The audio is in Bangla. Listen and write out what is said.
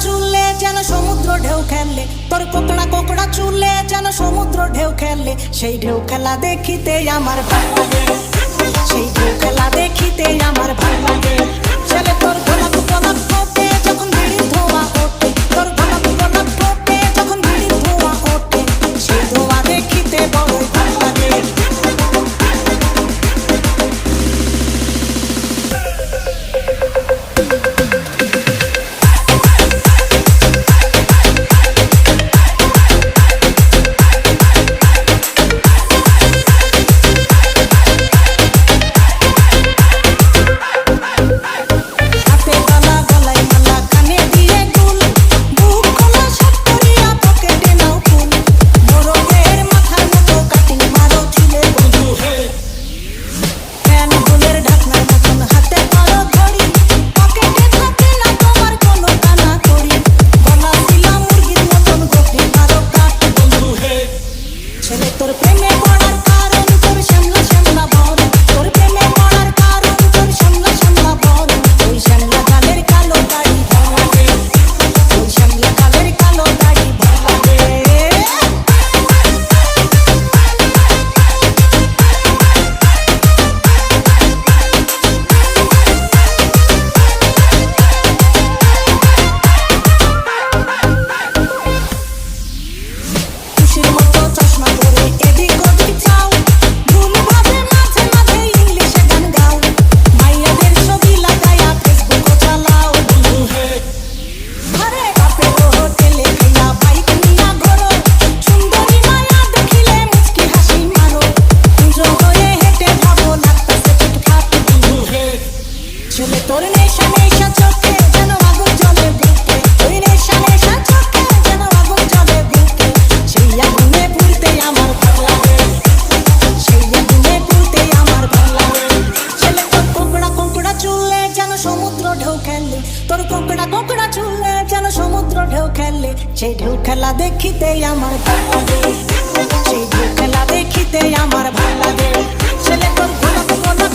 চুলে যেন সমুদ্র ঢেউ খেললে, তোর কোকড়া কোকড়া চুলে যেন সমুদ্র ঢেউ খেললে, সেই ঢেউ খেলা দেখিতে আমার ভালো লাগে, সেই ঢেউ খেলা দেখিতে আমার ভালো লাগে। ছেলে তোর গোলাপ গোলাপ ফোটে যখন বিড়ির ধোঁয়া ওঠে, তোর গোলাপ গোলাপ ফোটে যখন বিড়ির ধোঁয়া ওঠে, সেই ধোঁয়া দেখিতে বড়ই ভালো লাগে। তোর কোকড়া কোকড়া চুলে যেন সমুদ্র ঢেউ খেললে, সেই ঢেউ খেলা দেখিতে আমার ভালো লাগে, সেই ঢেউ খেলা দেখিতে আমার ভালো লাগে। ছেলে তোর গোলাপ গোলাপ